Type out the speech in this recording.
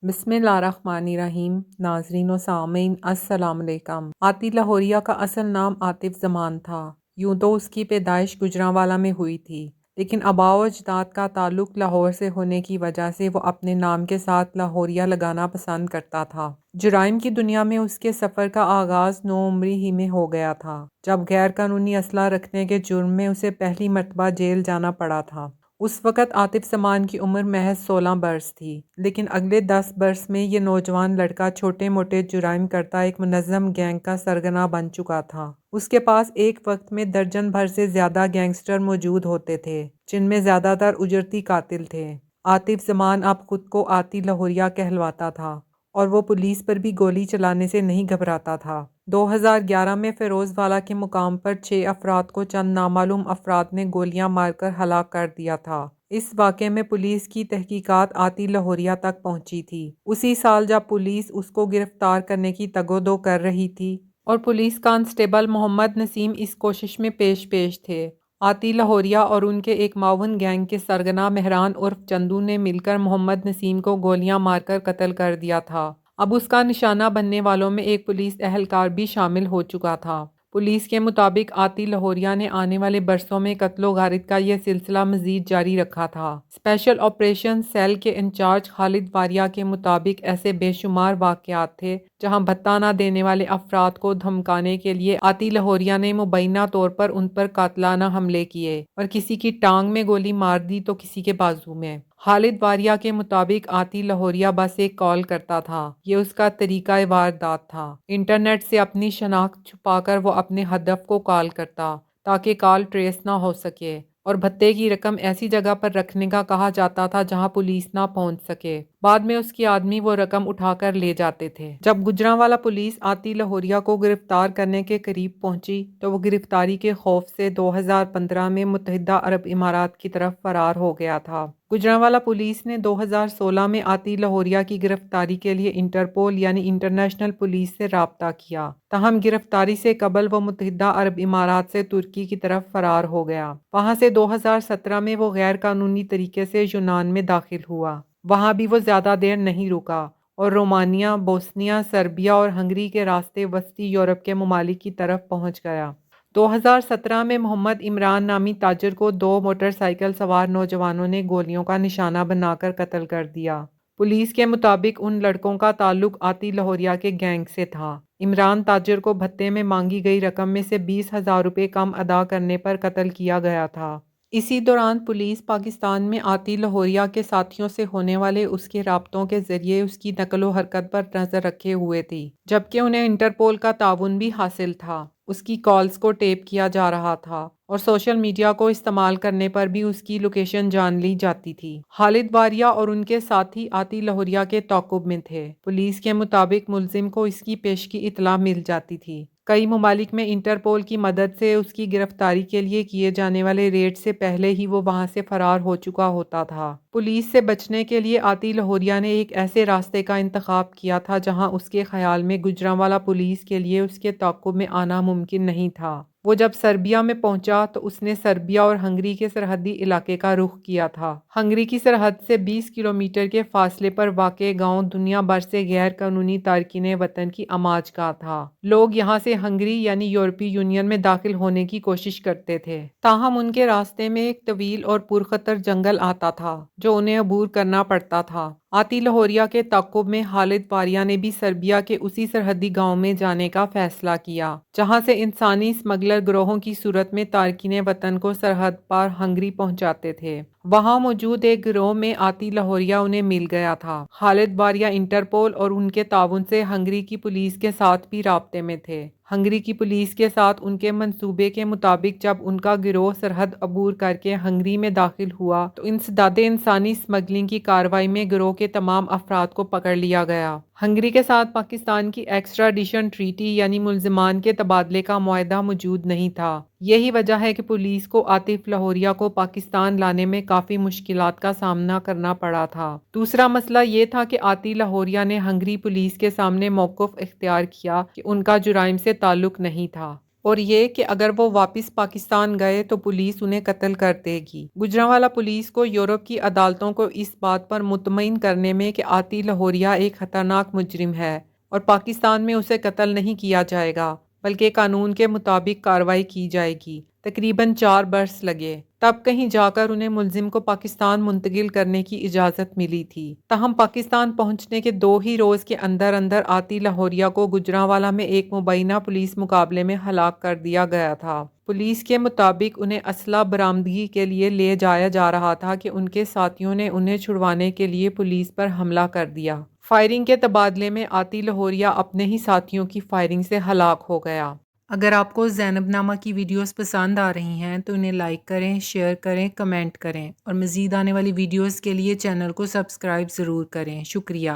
بسم اللہ الرحمن الرحیم۔ ناظرین و سامعین السلام علیکم۔ عاطی لاہوریہ کا اصل نام عاطف زمان تھا۔ یوں تو اس کی پیدائش گوجرانوالہ میں ہوئی تھی، لیکن آباء و اجداد کا تعلق لاہور سے ہونے کی وجہ سے وہ اپنے نام کے ساتھ لاہوریہ لگانا پسند کرتا تھا۔ جرائم کی دنیا میں اس کے سفر کا آغاز 9 عمری ہی میں ہو گیا تھا، جب غیر قانونی اسلحہ رکھنے کے جرم میں اسے پہلی مرتبہ جیل جانا پڑا تھا۔ اس وقت عاطف زمان کی عمر محض 16 برس تھی، لیکن اگلے 10 برس میں یہ نوجوان لڑکا چھوٹے موٹے جرائم کرتا ایک منظم گینگ کا سرغنہ بن چکا تھا۔ اس کے پاس ایک وقت میں درجن بھر سے زیادہ گینگسٹر موجود ہوتے تھے، جن میں زیادہ تر اجرتی قاتل تھے۔ عاطف زمان اب خود کو عاطی لاہوریہ کہلواتا تھا، اور وہ پولیس پر بھی گولی چلانے سے نہیں گھبراتا تھا۔ 2011 میں فیروز والہ کے مقام پر 6 افراد کو چند نامعلوم افراد نے گولیاں مار کر ہلاک کر دیا تھا۔ اس واقعے میں پولیس کی تحقیقات عاطی لاہوریہ تک پہنچی تھی۔ اسی سال جب پولیس اس کو گرفتار کرنے کی تگ و دو کر رہی تھی اور پولیس کانسٹیبل محمد نسیم اس کوشش میں پیش تھے، عاطی لاہوریہ اور ان کے ایک معاون گینگ کے سرغنہ مہران عرف چندو نے مل کر محمد نسیم کو گولیاں مار کر قتل کر دیا تھا۔ اب اس کا نشانہ بننے والوں میں ایک پولیس اہلکار بھی شامل ہو چکا تھا۔ پولیس کے مطابق عاطی لاہوریہ نے آنے والے برسوں میں قتل و غارت کا یہ سلسلہ مزید جاری رکھا تھا۔ اسپیشل آپریشن سیل کے انچارج خالد واریہ کے مطابق ایسے بے شمار واقعات تھے جہاں بھتہ نہ دینے والے افراد کو دھمکانے کے لیے عاطی لاہوریہ نے مبینہ طور پر ان پر قاتلانہ حملے کیے اور کسی کی ٹانگ میں گولی مار دی تو کسی کے بازو میں۔ خالد واریہ کے مطابق عاطی لاہوریہ بس ایک کال کرتا تھا، یہ اس کا طریقہ واردات تھا۔ انٹرنیٹ سے اپنی شناخت چھپا کر وہ اپنے ہدف کو کال کرتا تاکہ کال ٹریس نہ ہو سکے، اور بھتے کی رقم ایسی جگہ پر رکھنے کا کہا جاتا تھا جہاں پولیس نہ پہنچ سکے۔ بعد میں اس کے آدمی وہ رقم اٹھا کر لے جاتے تھے۔ جب گوجرانوالہ پولیس عاطی لاہوریہ کو گرفتار کرنے کے قریب پہنچی تو وہ گرفتاری کے خوف سے 2015 میں متحدہ عرب امارات کی طرف فرار ہو گیا تھا۔ گوجرانوالہ پولیس نے 2016 میں عاطی لاہوریہ کی گرفتاری کے لیے انٹرپول یعنی انٹرنیشنل پولیس سے رابطہ کیا، تاہم گرفتاری سے قبل وہ متحدہ عرب امارات سے ترکی کی طرف فرار ہو گیا۔ وہاں سے 2017 میں وہ غیر قانونی طریقے سے یونان میں داخل ہوا۔ وہاں بھی وہ زیادہ دیر نہیں رکا اور رومانیہ، بوسنیا، سربیا اور ہنگری کے راستے وسطی یورپ کے ممالک کی طرف پہنچ گیا۔ 2017 میں محمد عمران نامی تاجر کو 2 موٹر سائیکل سوار نوجوانوں نے گولیوں کا نشانہ بنا کر قتل کر دیا۔ پولیس کے مطابق ان لڑکوں کا تعلق عاطی لاہوریہ کے گینگ سے تھا۔ عمران تاجر کو بھتے میں مانگی گئی رقم میں سے 20,000 روپے کم ادا کرنے پر قتل کیا گیا تھا۔ اسی دوران پولیس پاکستان میں عاطی لاہوریہ کے ساتھیوں سے ہونے والے اس کے رابطوں کے ذریعے اس کی نقل و حرکت پر نظر رکھے ہوئے تھی، جبکہ انہیں انٹرپول کا تعاون بھی حاصل تھا۔ اس کی کالز کو ٹیپ کیا جا رہا تھا اور سوشل میڈیا کو استعمال کرنے پر بھی اس کی لوکیشن جان لی جاتی تھی۔ خالد واریہ اور ان کے ساتھی عاطی لاہوریہ کے تعاقب میں تھے۔ پولیس کے مطابق ملزم کو اس کی پیشگی اطلاع مل جاتی تھی۔ کئی ممالک میں انٹرپول کی مدد سے اس کی گرفتاری کے لیے کیے جانے والے ریڈ سے پہلے ہی وہ وہاں سے فرار ہو چکا ہوتا تھا۔ پولیس سے بچنے کے لیے عاطی لاہوریہ نے ایک ایسے راستے کا انتخاب کیا تھا جہاں اس کے خیال میں گوجرانوالہ پولیس کے لیے اس کے تعاقب میں آنا ممکن نہیں تھا۔ وہ جب سربیا میں پہنچا تو اس نے سربیا اور ہنگری کے سرحدی علاقے کا رخ کیا تھا۔ ہنگری کی سرحد سے 20 کلومیٹر کے فاصلے پر واقع گاؤں دنیا بھر سے غیر قانونی تارکین وطن کی آماج گاہ تھا۔ لوگ یہاں سے ہنگری یعنی یورپی یونین میں داخل ہونے کی کوشش کرتے تھے، تاہم ان کے راستے میں ایک طویل اور پرخطر جنگل آتا تھا جو انہیں عبور کرنا پڑتا تھا۔ عاطی لاہوریہ کے تعاقب میں خالد واریہ نے بھی سربیا کے اسی سرحدی گاؤں میں جانے کا فیصلہ کیا، جہاں سے انسانی اسمگلر گروہوں کی صورت میں تارکین وطن کو سرحد پار ہنگری پہنچاتے تھے۔ وہاں موجود ایک گروہ میں عاطی لاہوریہ انہیں مل گیا تھا۔ خالد واریہ انٹرپول اور ان کے تعاون سے ہنگری کی پولیس کے ساتھ بھی رابطے میں تھے۔ ہنگری کی پولیس کے ساتھ ان کے منصوبے کے مطابق جب ان کا گروہ سرحد عبور کر کے ہنگری میں داخل ہوا تو انسداد انسانی اسمگلنگ کی کارروائی میں گروہ کے تمام افراد کو پکڑ لیا گیا۔ ہنگری کے ساتھ پاکستان کی ایکسٹراڈیشن ٹریٹی یعنی ملزمان کے تبادلے کا معاہدہ موجود نہیں تھا۔ یہی وجہ ہے کہ پولیس کو عاطف لاہوریہ کو پاکستان لانے میں کافی مشکلات کا سامنا کرنا پڑا تھا۔ دوسرا مسئلہ یہ تھا کہ عاطی لاہوریہ نے ہنگری پولیس کے سامنے موقف اختیار کیا کہ ان کا جرائم سے تعلق نہیں تھا۔ اور یہ کہ اگر وہ واپس پاکستان گئے تو پولیس انہیں قتل کر دے گی۔ گوجرانوالہ پولیس کو یورپ کی عدالتوں کو اس بات پر مطمئن کرنے میں کہ عاطی لاہوریہ ایک خطرناک مجرم ہے اور پاکستان میں اسے قتل نہیں کیا جائے گا بلکہ قانون کے مطابق کارروائی کی جائے گی، تقریباً 4 برس لگے، تب کہیں جا کر انہیں ملزم کو پاکستان منتقل کرنے کی اجازت ملی تھی۔ تاہم پاکستان پہنچنے کے 2 ہی روز کے اندر اندر عاطی لاہوریہ کو گوجرانوالہ میں ایک مبینہ پولیس مقابلے میں ہلاک کر دیا گیا تھا۔ پولیس کے مطابق انہیں اسلحہ برآمدگی کے لیے لے جایا جا رہا تھا کہ ان کے ساتھیوں نے انہیں چھڑوانے کے لیے پولیس پر حملہ کر دیا۔ فائرنگ کے تبادلے میں عاطی لاہوریہ اپنے ہی ساتھیوں کی فائرنگ سے ہلاک ہو گیا۔ اگر آپ کو زینب نامہ کی ویڈیوز پسند آ رہی ہیں تو انہیں لائک کریں، شیئر کریں، کمنٹ کریں اور مزید آنے والی ویڈیوز کے لیے چینل کو سبسکرائب ضرور کریں۔ شکریہ۔